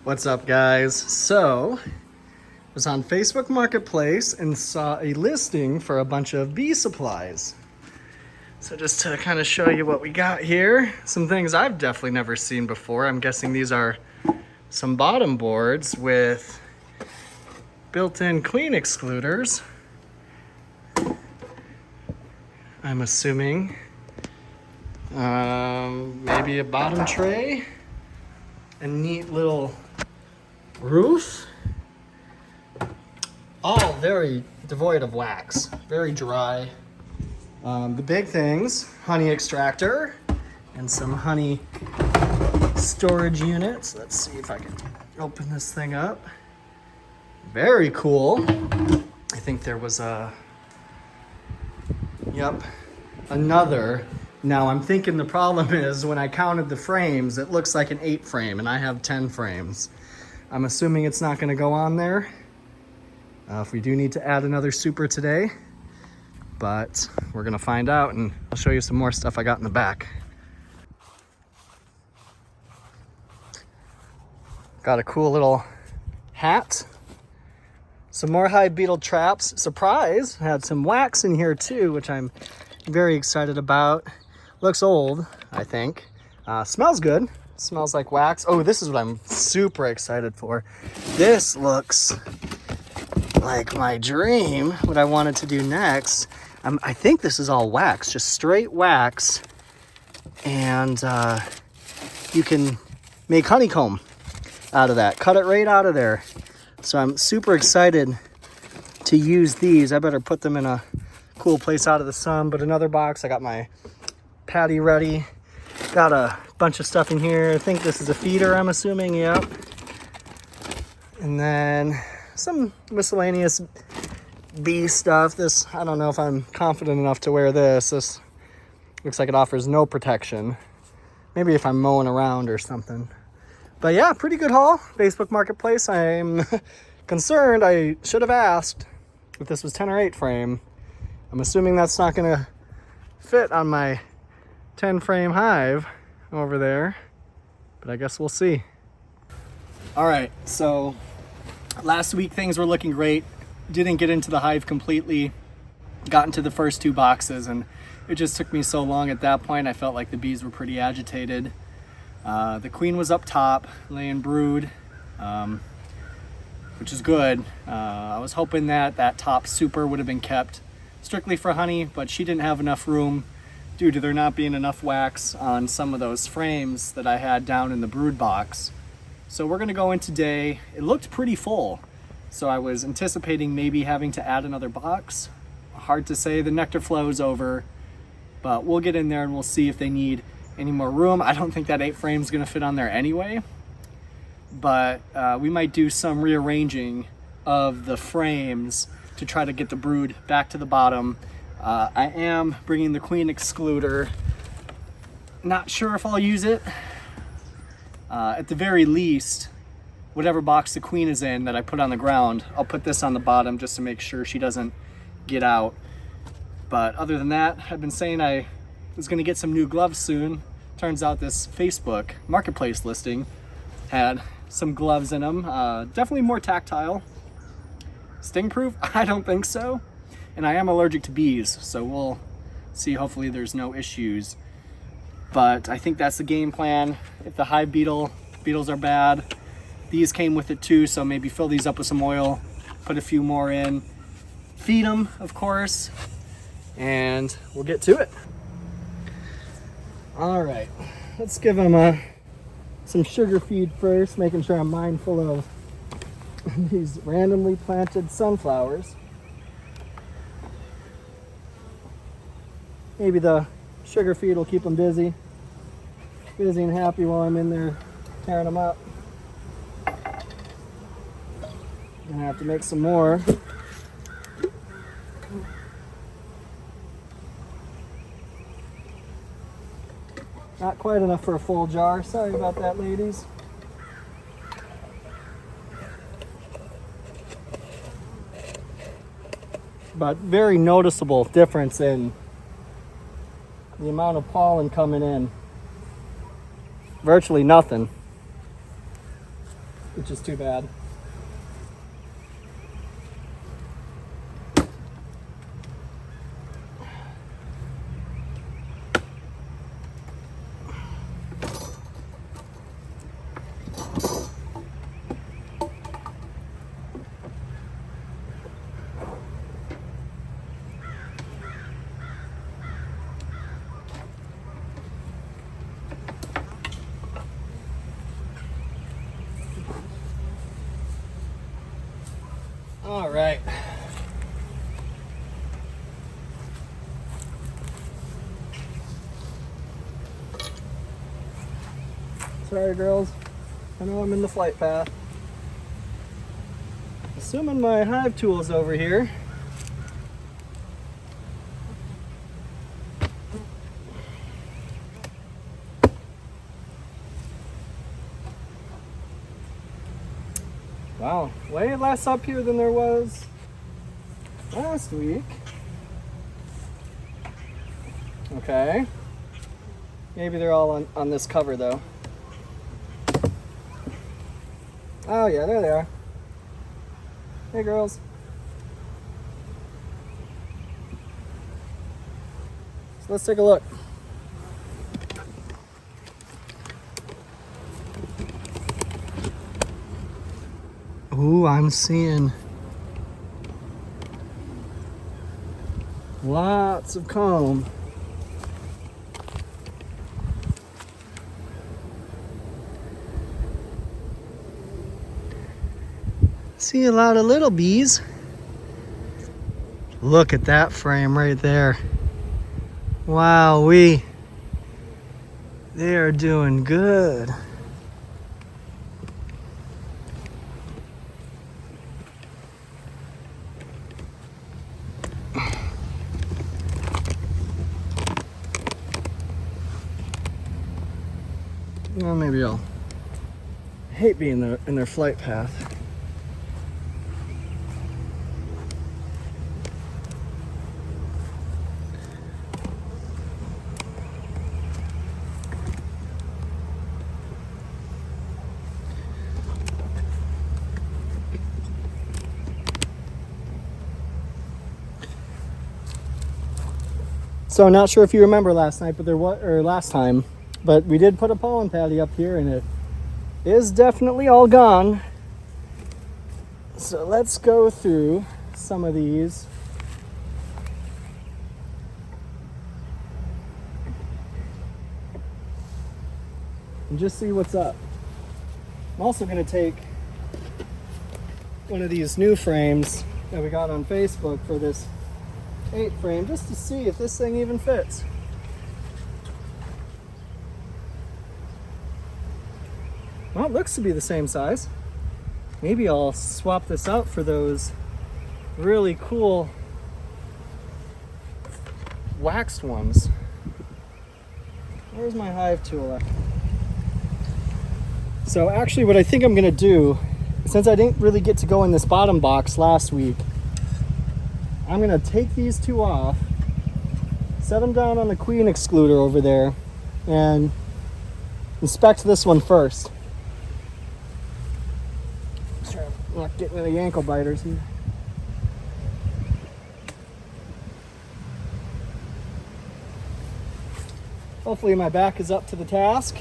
What's up, guys? So, I was on Facebook Marketplace and saw a listing for a bunch of bee supplies. So just to kind of show you what we got here, some things I've definitely never seen before. I'm guessing these are some bottom boards with built-in queen excluders. I'm assuming maybe a bottom tray, a neat little roof, all very devoid of wax, very dry. The big things, honey extractor and some honey storage units. Let's see if I can open this thing up. Very cool. I think there was another. Now I'm thinking the problem is when I counted the frames, it looks like an 8 frame and I have 10 frames. I'm assuming it's not gonna go on there. If we do need to add another super today, but we're gonna find out, and I'll show you some more stuff I got in the back. Got a cool little hat. Some more hive beetle traps. Surprise, had some wax in here too, which I'm very excited about. Looks old, I think. Smells good. Smells like wax. Oh, this is what I'm super excited for. This looks like my dream, what I wanted to do next. I think this is all wax, just straight wax. And you can make honeycomb out of that. Cut it right out of there. So I'm super excited to use these. I better put them in a cool place out of the sun. But another box, I got my patty ready. Got a bunch of stuff in here. I think this is a feeder, I'm assuming, yep. And then some miscellaneous bee stuff. This, I don't know if I'm confident enough to wear this. This looks like it offers no protection. Maybe if I'm mowing around or something. But yeah, pretty good haul. Facebook Marketplace. I'm concerned. I should have asked if this was 10 or 8 frame. I'm assuming that's not gonna fit on my 10 frame hive over there, but I guess we'll see. All right, so last week things were looking great. Didn't get into the hive completely. Got into the first 2 boxes, and it just took me so long at that point. I felt like the bees were pretty agitated. The queen was up top, laying brood, which is good. I was hoping that that top super would have been kept strictly for honey, but she didn't have enough room due to there not being enough wax on some of those frames that I had down in the brood box. So we're gonna go in today. It looked pretty full, so I was anticipating maybe having to add another box. Hard to say, the nectar flow's over, but we'll get in there and we'll see if they need any more room. I don't think that 8 frame is gonna fit on there anyway, but we might do some rearranging of the frames to try to get the brood back to the bottom. I am bringing the queen excluder. Not sure if I'll use it. At the very least, whatever box the queen is in that I put on the ground, I'll put this on the bottom just to make sure she doesn't get out. But other than that, I've been saying I was gonna get some new gloves soon. Turns out this Facebook Marketplace listing had some gloves in them. Definitely more tactile. Sting proof? I don't think so. And I am allergic to bees, so we'll see. Hopefully there's no issues. But I think that's the game plan. If the hive beetles are bad, these came with it too, so maybe fill these up with some oil, put a few more in, feed them, of course, and we'll get to it. All right, let's give them some sugar feed first, making sure I'm mindful of these randomly planted sunflowers. Maybe the sugar feed will keep them busy and happy while I'm in there tearing them up. Gonna have to make some more. Not quite enough for a full jar. Sorry about that, ladies. But very noticeable difference in the amount of pollen coming in. Virtually nothing. which is too bad. All right. Sorry, girls. I know I'm in the flight path. Assuming my hive tool is over here. Wow, way less up here than there was last week. Okay. Maybe they're all on this cover though. Oh yeah, there they are. Hey girls. So let's take a look. Ooh, I'm seeing lots of comb. See a lot of little bees. Look at that frame right there. Wowee. They are doing good. Well, maybe I'll hate being in their flight path. So I'm not sure if you remember last night, but last time, but we did put a pollen patty up here and it is definitely all gone. So let's go through some of these. And just see what's up. I'm also going to take one of these new frames that we got on Facebook for this 8 frame just to see if this thing even fits. Well, it looks to be the same size. Maybe I'll swap this out for those really cool waxed ones. Where's my hive tool? So actually what I think I'm gonna do, since I didn't really get to go in this bottom box last week, I'm gonna take these 2 off, set them down on the queen excluder over there, and inspect this one first. I'm not getting any ankle biters here. Hopefully my back is up to the task.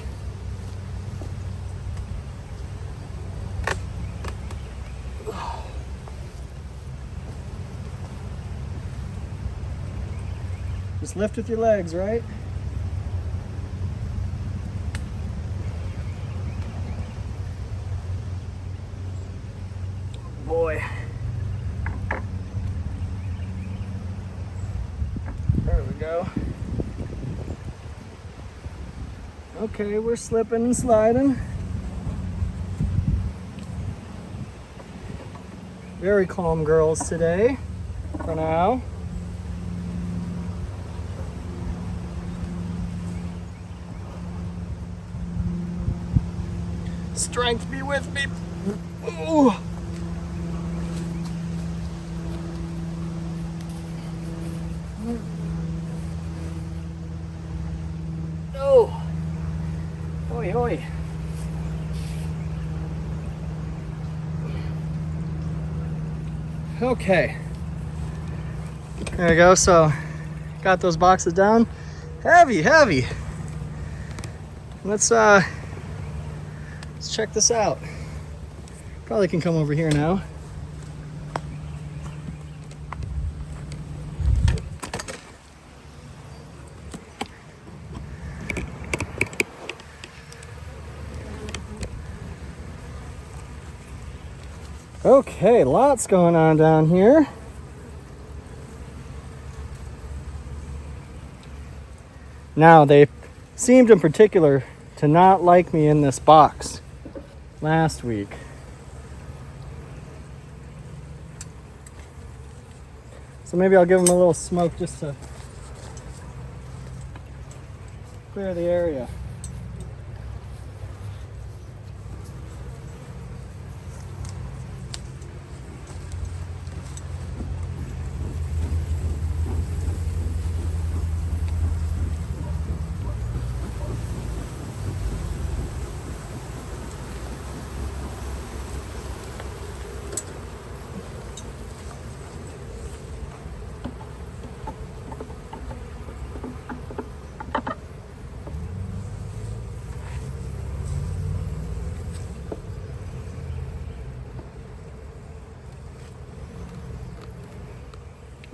Just lift with your legs, right? Boy. There we go. Okay, we're slipping and sliding. Very calm girls today, for now. Strength be with me. Ooh. Oh. Oi, oi. Okay. There we go. So got those boxes down. Heavy. Let's check this out. Probably can come over here now. Okay, lots going on down here. Now, they seemed in particular to not like me in this box last week. So maybe I'll give them a little smoke just to clear the area.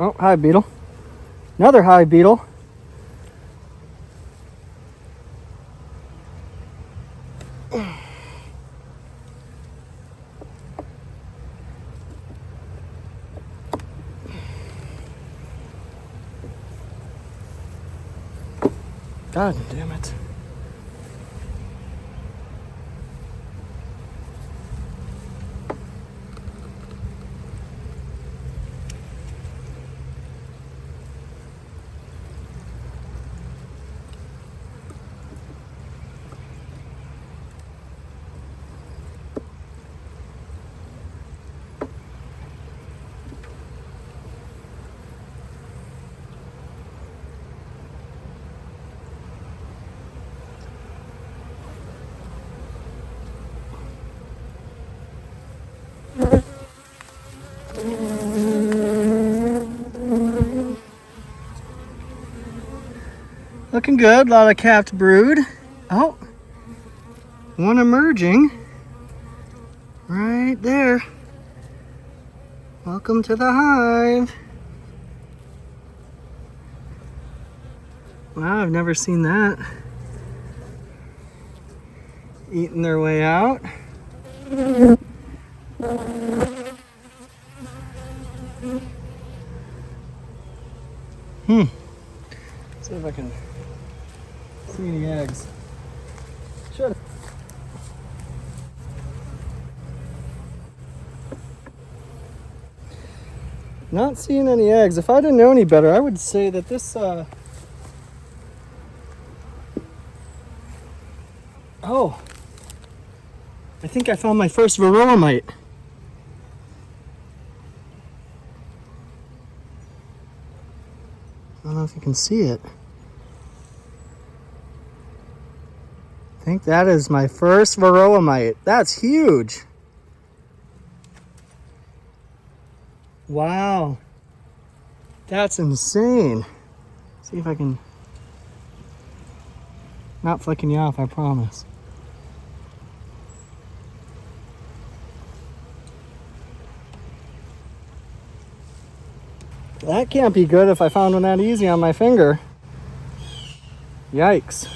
Oh, hive beetle. Another hive beetle. God damn it. Looking good, a lot of capped brood. Oh, one emerging right there. Welcome to the hive. Wow, I've never seen that. Eating their way out. See if I can see any eggs. Should. Not seeing any eggs. If I didn't know any better, I would say that this oh, I think I found my first Varroa Mite. I don't know if you can see it. I think that is my first Varroa Mite. That's huge. Wow. That's insane. See if I can... Not flicking you off, I promise. That can't be good if I found one that easy on my finger. Yikes.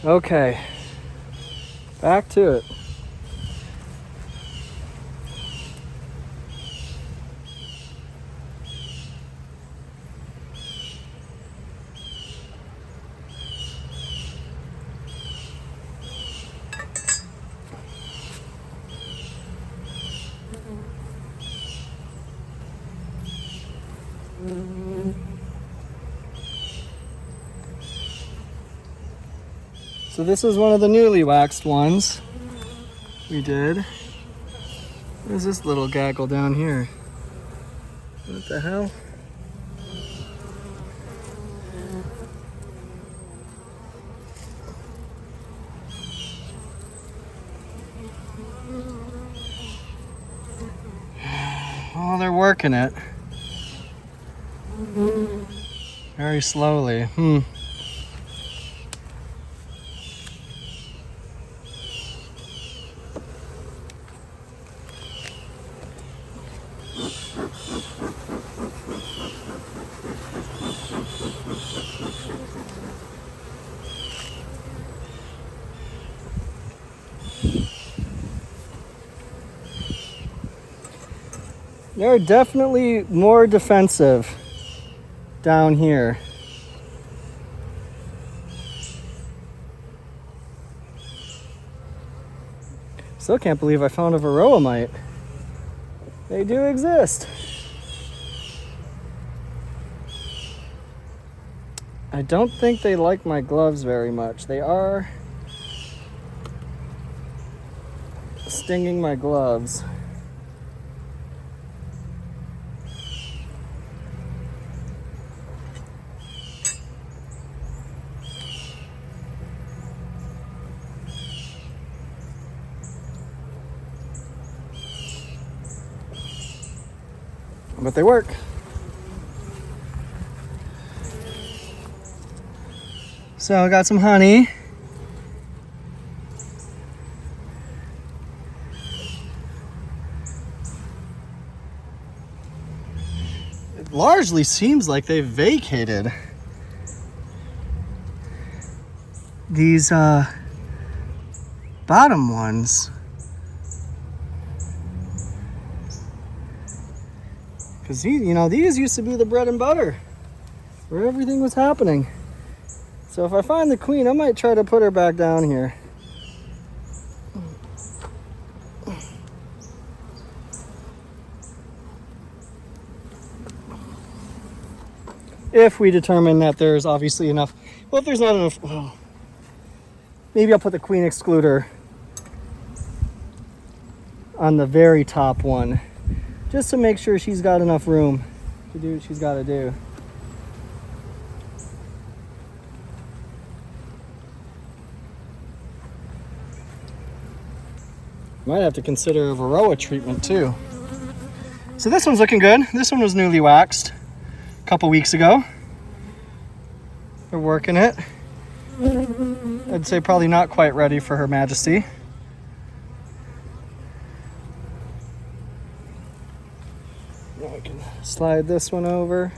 Okay. Back to it. So this is one of the newly waxed ones we did. What is this little gaggle down here? What the hell? working it. Very slowly. They're definitely more defensive down here. Still can't believe I found a Varroa Mite. They do exist. I don't think they like my gloves very much. They are stinging my gloves. But they work. So I got some honey. It largely seems like they've vacated these bottom ones. Because these used to be the bread and butter where everything was happening. So if I find the queen, I might try to put her back down here. If we determine that there's obviously enough. Well, if there's not enough, well, maybe I'll put the queen excluder on the very top one, just to make sure she's got enough room to do what she's got to do. Might have to consider a Varroa treatment too. So this one's looking good. This one was newly waxed a couple weeks ago. They're working it. I'd say probably not quite ready for Her Majesty. Now I can slide this one over.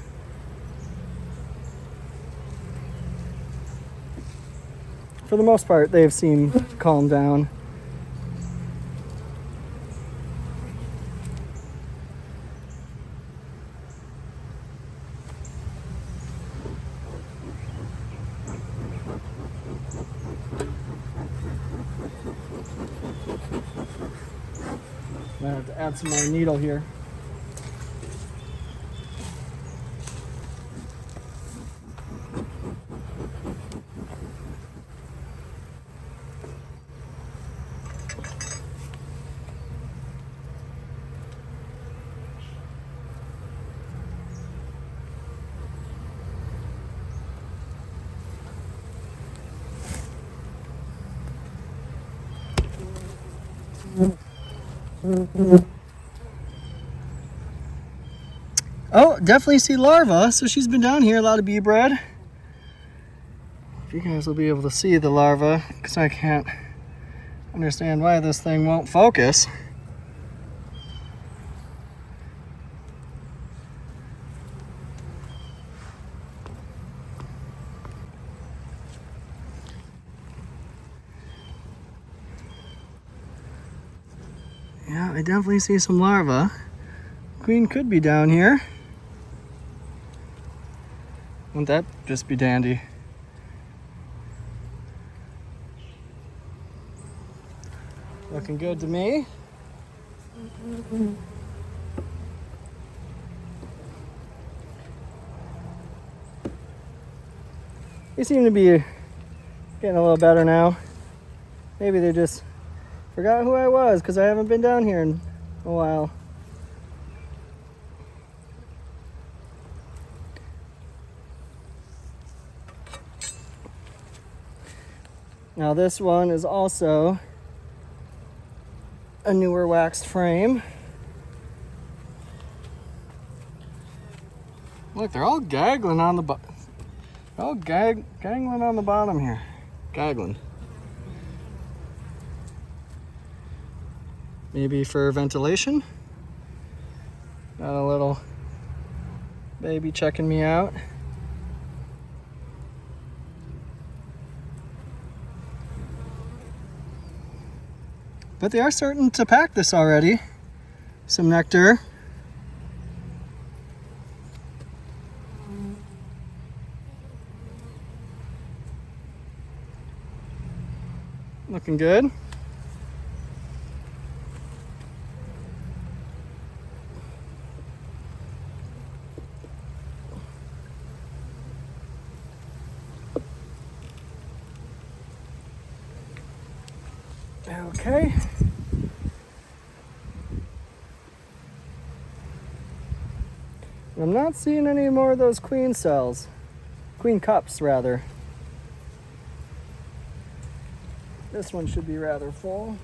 For the most part, they've seemed to calm down. Might have to add some more needle here. Oh, definitely see larva. So she's been down here, a lot of bee bread. If you guys will be able to see the larva, because I can't understand why this thing won't focus. Yeah, I definitely see some larvae. Queen could be down here. Wouldn't that just be dandy? Looking good to me. They seem to be getting a little better now. Maybe they just forgot who I was because I haven't been down here in a while. Now this one is also a newer waxed frame. Look, they're all gaggling on the bottom. All gangling on the bottom here. Gaggling. Maybe for ventilation. Got a little baby checking me out. But they are starting to pack this already. Some nectar. Looking good. Okay. I'm not seeing any more of those queen cells. Queen cups, rather. This one should be rather full.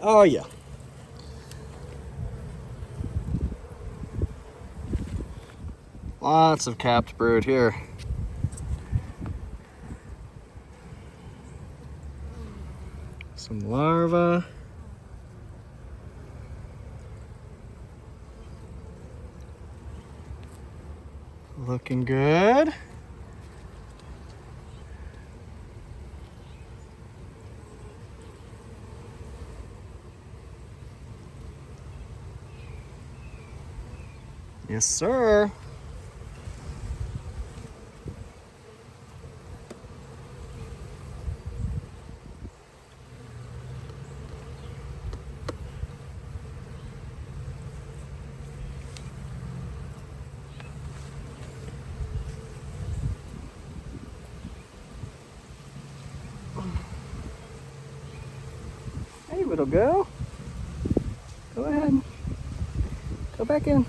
Oh yeah. Lots of capped brood here. Some larvae. Looking good. Yes, sir. Hey, little girl. Go ahead. Go back in.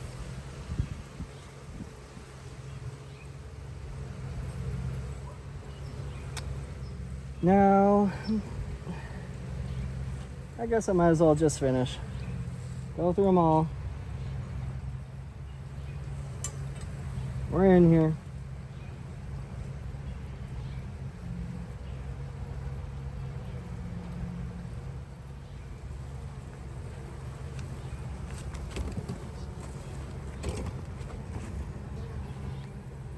Now, I guess I might as well just finish. Go through them all. We're in here.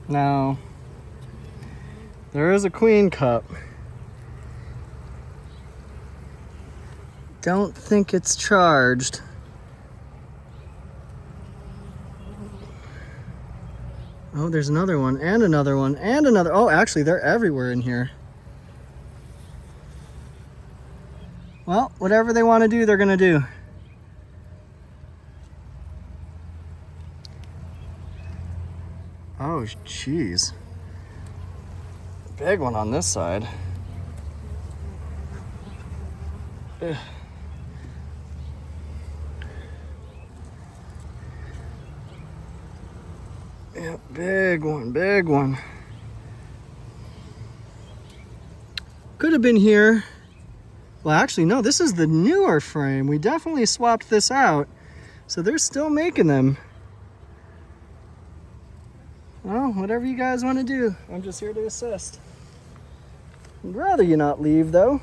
Now, there is a queen cup. Don't think it's charged. Oh, there's another one, and another one, and another. Oh, actually, they're everywhere in here. Well, whatever they want to do, they're going to do. Oh, jeez. Big one on this side. Ugh. Yeah, big one, big one. Could have been here. Well, actually, no, this is the newer frame. We definitely swapped this out. So they're still making them. Well, whatever you guys want to do. I'm just here to assist. I'd rather you not leave, though.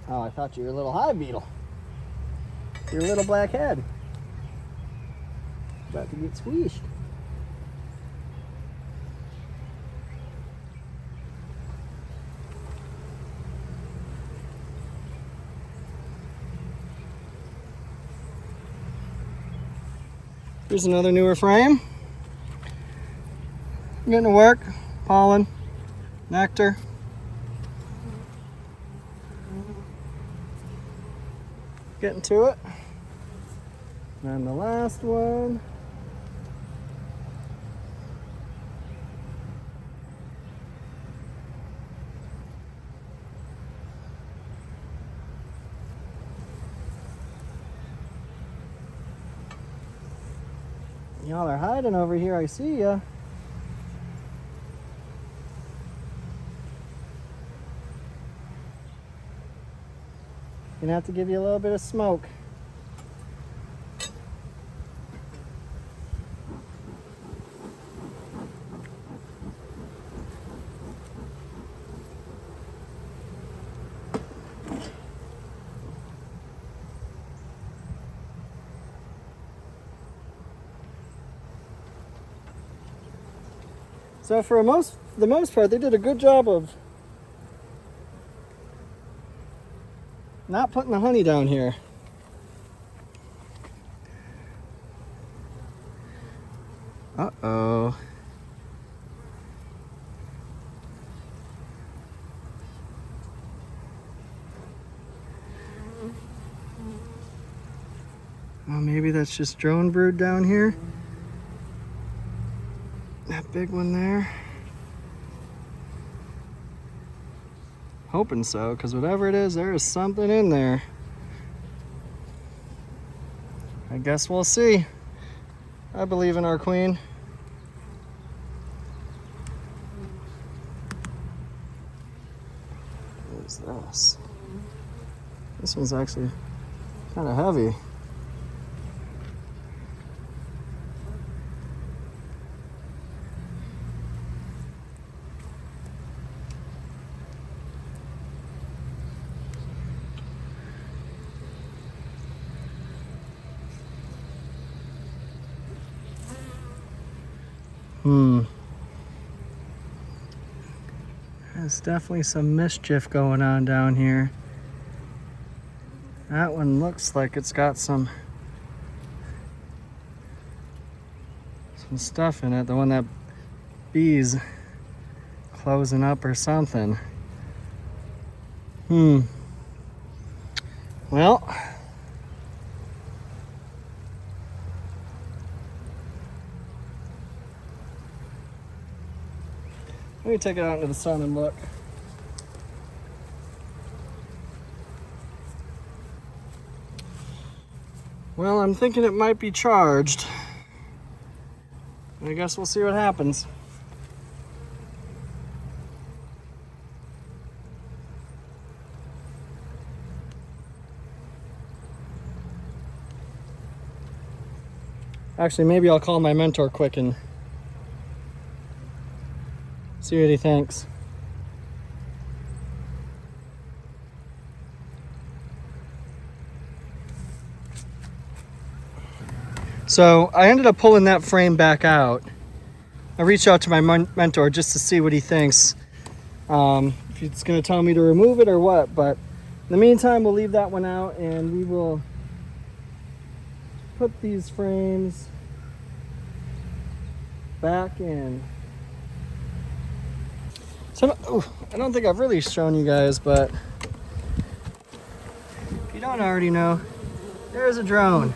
Oh, I thought you were a little hive beetle. You're a little black head. About to get squeezed. Here's another newer frame. Getting to work. Pollen, nectar. getting to it. And then the last one. Y'all are hiding over here, I see ya. Gonna have to give you a little bit of smoke. So for the most part, they did a good job of not putting the honey down here. Uh-oh. Well, maybe that's just drone brood down here. That big one there. Hoping so, because whatever it is, there is something in there. I guess we'll see. I believe in our queen. What is this? This one's actually kind of heavy. There's definitely some mischief going on down here. That one looks like it's got some stuff in it. The one that bees closing up or something. Well, let me take it out into the sun and look. Well, I'm thinking it might be charged. I guess we'll see what happens. Actually, maybe I'll call my mentor quick and see what he thinks. So I ended up pulling that frame back out. I reached out to my mentor just to see what he thinks. If he's going to tell me to remove it or what. But in the meantime, we'll leave that one out and we will put these frames back in. So, I don't think I've really shown you guys, but if you don't already know, there's a drone.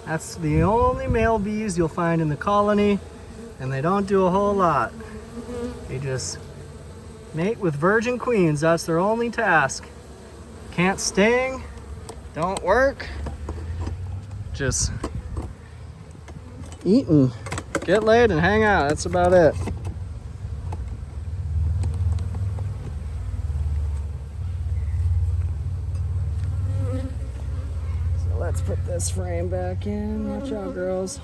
That's the only male bees you'll find in the colony, and they don't do a whole lot. They just mate with virgin queens. That's their only task. Can't sting, don't work, just eat and get laid and hang out. That's about it. So let's put this frame back in. Watch out, girls.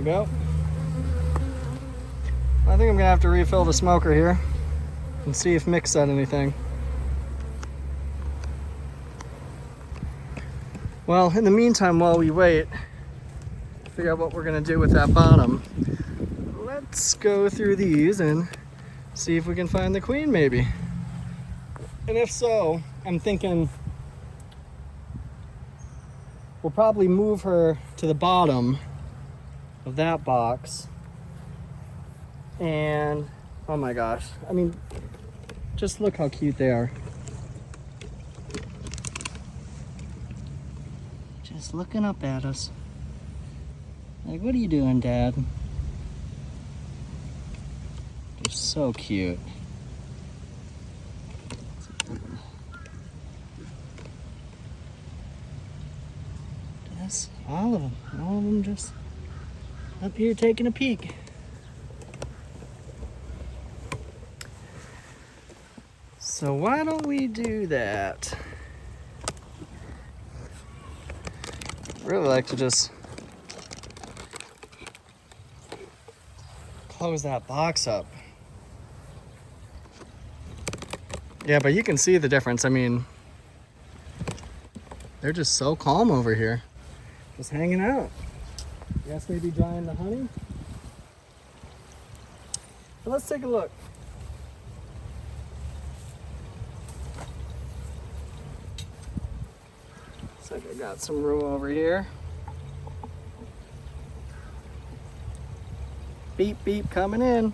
we go. I think I'm gonna have to refill the smoker here and see if Mick said anything. Well, in the meantime, while we wait, figure out what we're gonna do with that bottom, let's go through these and see if we can find the queen maybe. And if so, I'm thinking we'll probably move her to the bottom of that box. And oh my gosh, I mean, just look how cute they are. Just looking up at us. Like, what are you doing, Dad? They're so cute. That's all of them. All of them just up here taking a peek. So why don't we do that? I'd really like to just close that box up. Yeah, but you can see the difference. I mean, they're just so calm over here. Just hanging out. Guess maybe drying the honey. But let's take a look. Looks like I got some room over here. Beep, beep, coming in.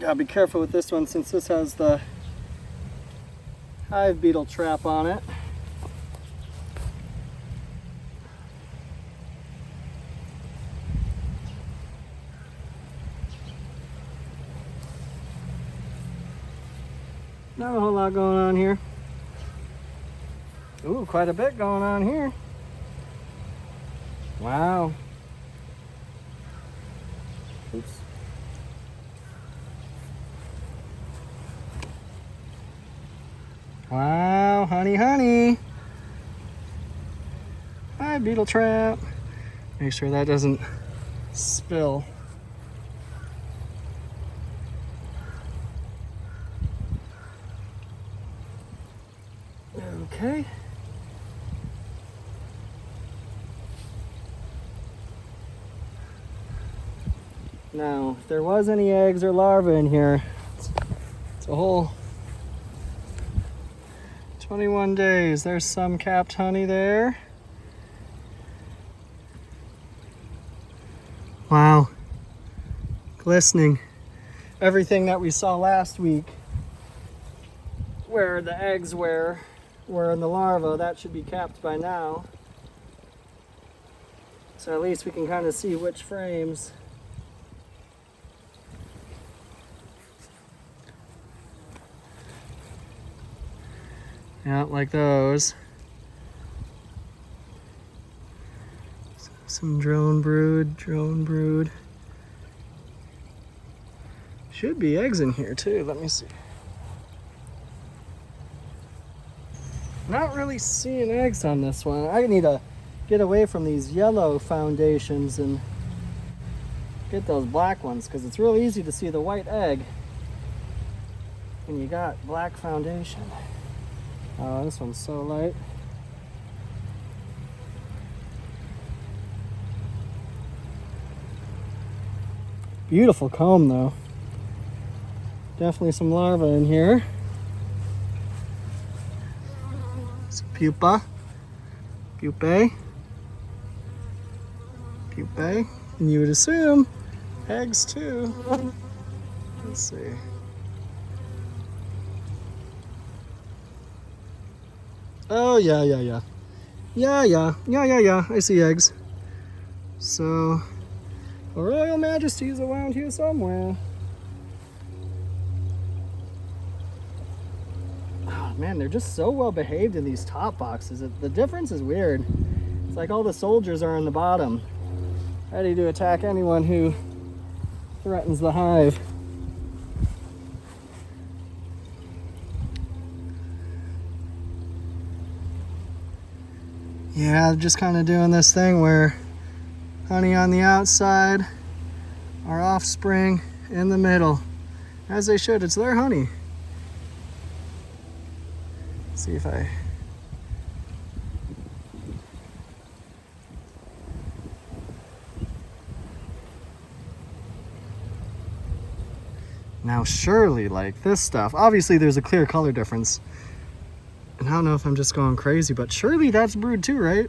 Gotta be careful with this one since this has the hive beetle trap on it. Not a whole lot going on here. Ooh, quite a bit going on here. Wow. Oops. Wow, honey, honey. Hi, beetle trap. Make sure that doesn't spill. Okay. Now, if there was any eggs or larvae in here, it's a whole 21 days. There's some capped honey there. Wow. Glistening. Everything that we saw last week, where the eggs were in the larva, that should be capped by now. So at least we can kind of see which frames. Yeah, like those. Some drone brood. Should be eggs in here too, let me see. Not really seeing eggs on this one. I need to get away from these yellow foundations and get those black ones because it's real easy to see the white egg when you got black foundation. Oh, this one's so light. Beautiful comb though. Definitely some larvae in here. Some pupae, and you would assume eggs too. Let's see. Oh yeah. I see eggs. So, a Royal Majesty's around here somewhere. Man, they're just so well behaved in these top boxes. The difference is weird. It's like all the soldiers are in the bottom, ready to attack anyone who threatens the hive. Yeah, just kind of doing this thing where honey on the outside, our offspring in the middle. As they should, it's their honey. Let's see if I... Now surely, like this stuff, obviously there's a clear color difference. And I don't know if I'm just going crazy, but surely that's brood too, right?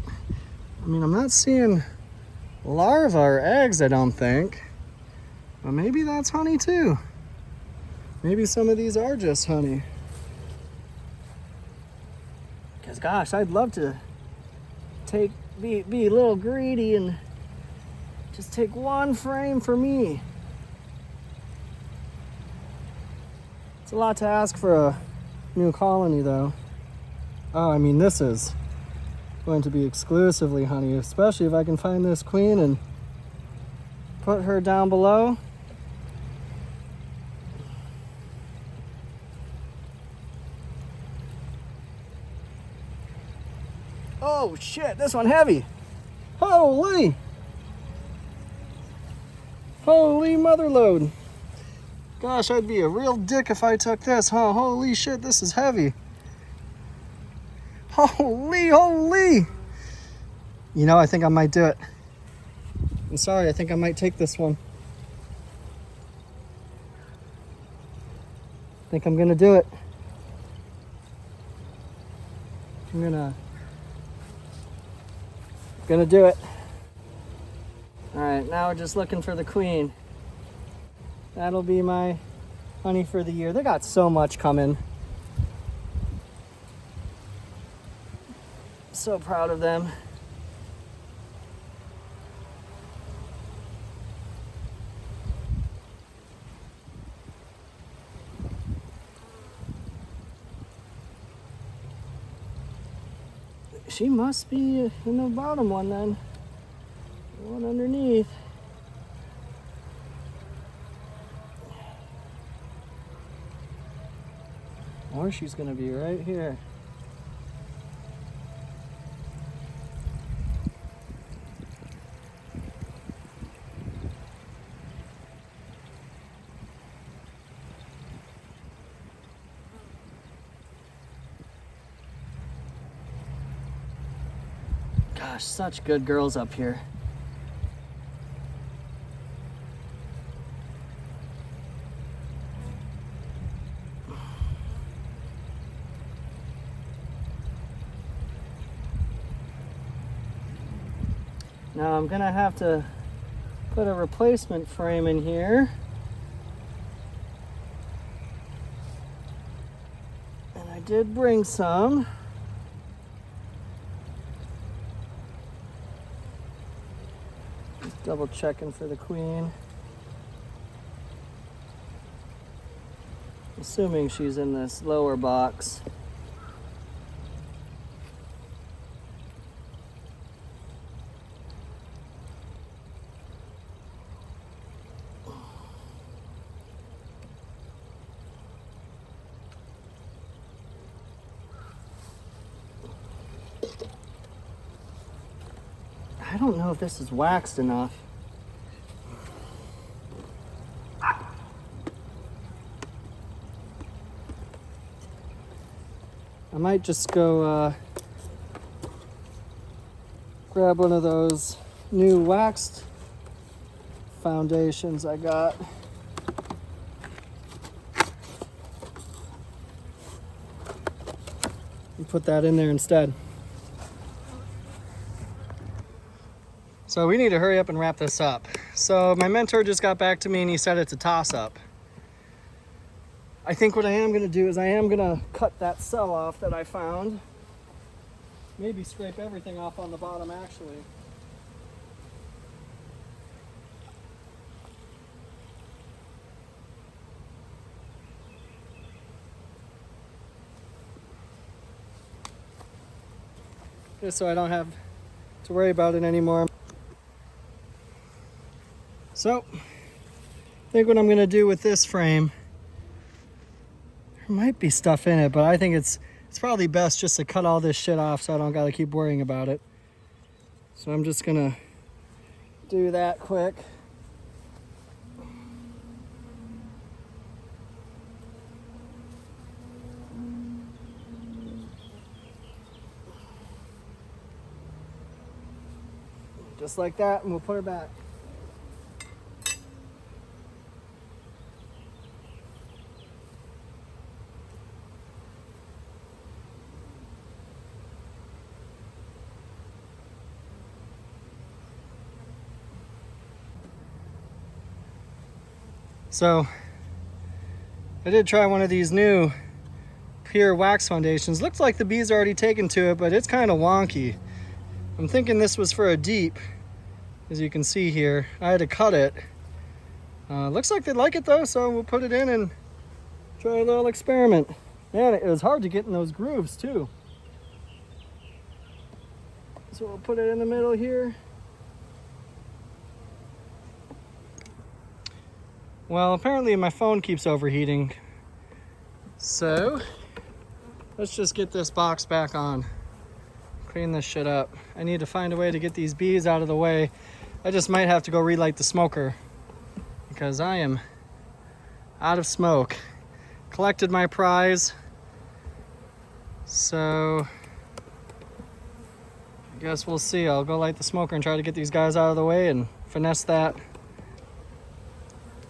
I mean, I'm not seeing larvae or eggs, I don't think. But maybe that's honey too. Maybe some of these are just honey. Because gosh, I'd love to be a little greedy and just take one frame for me. It's a lot to ask for a new colony though. Oh, I mean, this is going to be exclusively honey, especially if I can find this queen and put her down below. Oh shit, this one heavy. Holy! Holy mother load. Gosh, I'd be a real dick if I took this, huh? Holy shit, this is heavy. Holy. You know, I think I might do it. I'm sorry, I think I might take this one. I think I'm gonna do it. I'm gonna do it. All right, now we're just looking for the queen. That'll be my honey for the year. They got so much coming. So proud of them. She must be in the bottom one then. The one underneath. Or she's gonna be right here. Gosh, such good girls up here. Now I'm gonna have to put a replacement frame in here. And I did bring some. Just double checking for the queen. Assuming she's in this lower box. I don't know if this is waxed enough. I might just go grab one of those new waxed foundations I got. And put that in there instead. So we need to hurry up and wrap this up. So my mentor just got back to me and he said it's a toss-up. I think what I am gonna do is I am gonna cut that cell off that I found. Maybe scrape everything off on the bottom actually. Just so I don't have to worry about it anymore. So, I think what I'm gonna do with this frame, there might be stuff in it, but I think it's probably best just to cut all this shit off so I don't gotta keep worrying about it. So I'm just gonna do that quick. Just like that, and we'll put her back. So I did try one of these new pure wax foundations. Looks like the bees are already taken to it, but it's kind of wonky. I'm thinking this was for a deep, as you can see here. I had to cut it. Looks like they like it though, so we'll put it in and try a little experiment. Man, it was hard to get in those grooves too. So we'll put it in the middle here. Well, apparently my phone keeps overheating. So let's just get this box back on. Clean this shit up. I need to find a way to get these bees out of the way. I just might have to go relight the smoker because I am out of smoke. Collected my prize. So I guess we'll see. I'll go light the smoker and try to get these guys out of the way and finesse that.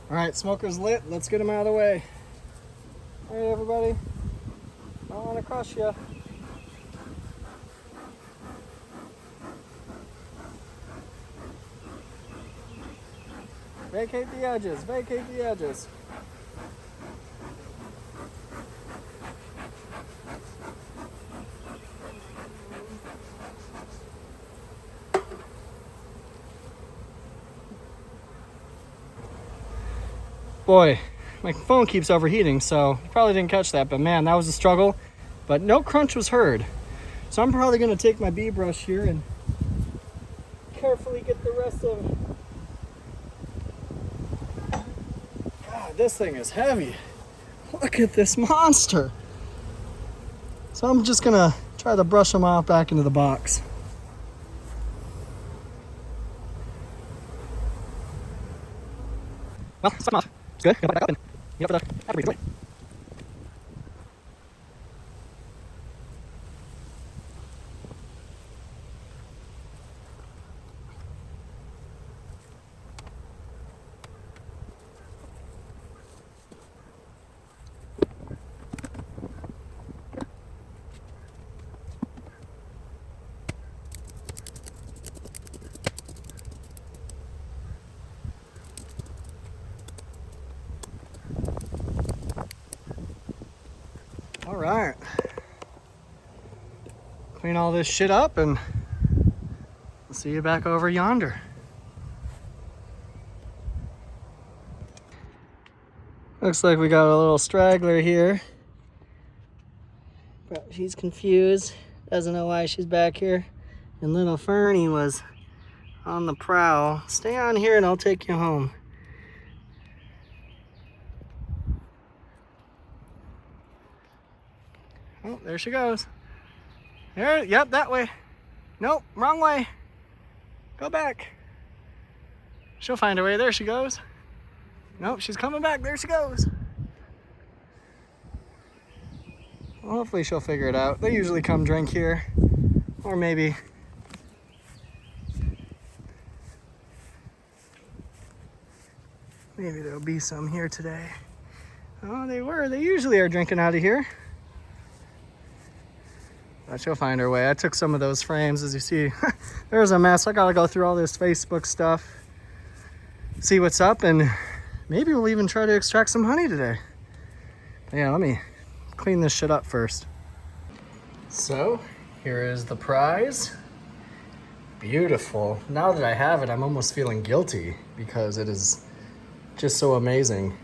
All right, smoker's lit. Let's get them out of the way. All right, everybody. I don't want to crush you. Vacate the edges. Vacate the edges. Boy, my phone keeps overheating, so you probably didn't catch that, but man, that was a struggle. But no crunch was heard. So I'm probably gonna take my bee brush here and carefully get the rest of... God, this thing is heavy. Look at this monster. So I'm just gonna try to brush them off back into the box. Well, suck them off. It's good. Gonna put it back up and get up for the after breathe. All right. Clean all this shit up and I'll see you back over yonder. Looks like we got a little straggler here. But she's confused, doesn't know why she's back here. And little Fernie was on the prowl. Stay on here and I'll take you home. Oh, there she goes. There, yep, that way. Nope, wrong way. Go back. She'll find her way. There she goes. Nope, she's coming back. There she goes. Well, hopefully she'll figure it out. They usually come drink here. Or maybe... maybe there'll be some here today. Oh, they were. They usually are drinking out of here. But she'll find her way. I took some of those frames, as you see. There's a mess. I gotta go through all this Facebook stuff, see what's up, and maybe we'll even try to extract some honey today. Yeah, let me clean this shit up first. So, here is the prize. Beautiful. Now that I have it, I'm almost feeling guilty because it is just so amazing.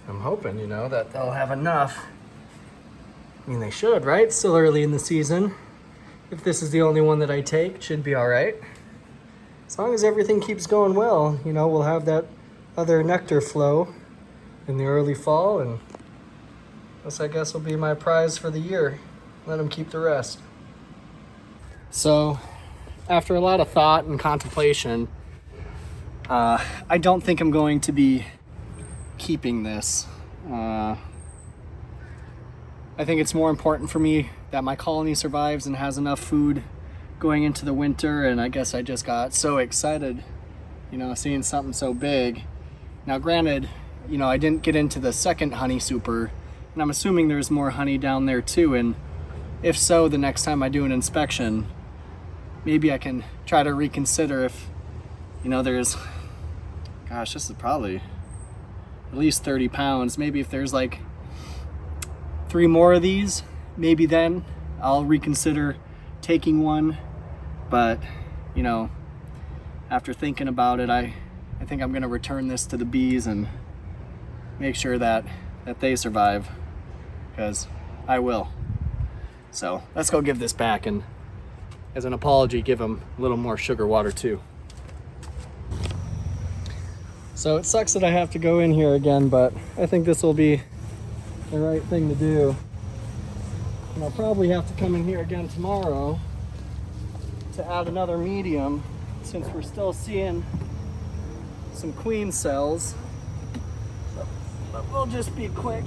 I'm hoping, you know, that they'll have enough. I mean, they should, right? It's still early in the season. If this is the only one that I take, it should be all right. As long as everything keeps going well, you know, we'll have that other nectar flow in the early fall, and this, I guess, will be my prize for the year. Let them keep the rest. So after a lot of thought and contemplation, I don't think I'm going to be keeping this. I think it's more important for me that my colony survives and has enough food going into the winter, and I guess I just got so excited, you know, seeing something so big. Now granted, you know, I didn't get into the second honey super, and I'm assuming there's more honey down there too, and if so, the next time I do an inspection, maybe I can try to reconsider if, you know, there's, gosh, this is probably at least 30 pounds. Maybe if there's like 3 more of these, maybe then I'll reconsider taking one. But, you know, after thinking about it, I think I'm gonna return this to the bees and make sure that they survive, because I will. So let's go give this back, and as an apology, give them a little more sugar water too. So it sucks that I have to go in here again, but I think this will be the right thing to do. And I'll probably have to come in here again tomorrow to add another medium, since we're still seeing some queen cells. But we'll just be quick.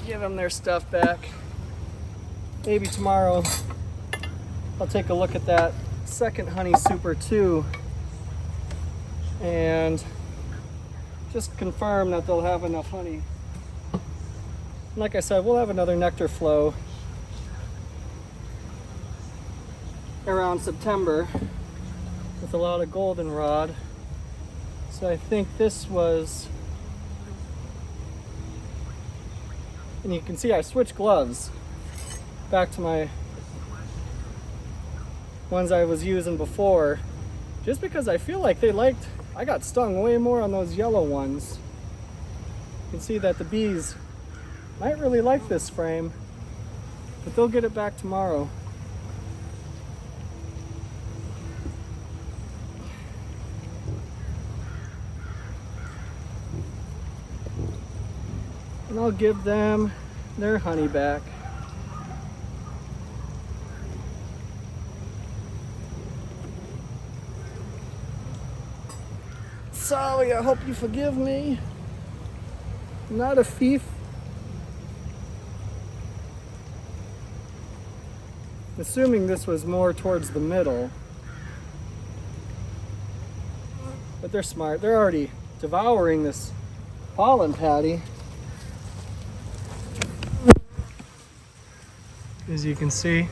Give them their stuff back. Maybe tomorrow I'll take a look at that second honey super too, and just confirm that they'll have enough honey. Like I said, we'll have another nectar flow around September with a lot of goldenrod. So I think this was, and you can see I switched gloves back to my ones I was using before, just because I feel like I got stung way more on those yellow ones. You can see that the bees might really like this frame, but they'll get it back tomorrow. And I'll give them their honey back. Sorry, I hope you forgive me. I'm not a thief. Assuming this was more towards the middle. But they're smart. They're already devouring this pollen patty. As you can see,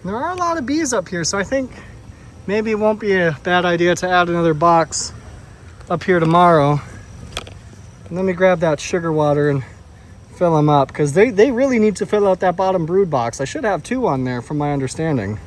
there are a lot of bees up here, so I think maybe it won't be a bad idea to add another box up here tomorrow. And let me grab that sugar water and fill them up, because they really need to fill out that bottom brood box. I should have 2 on there from my understanding.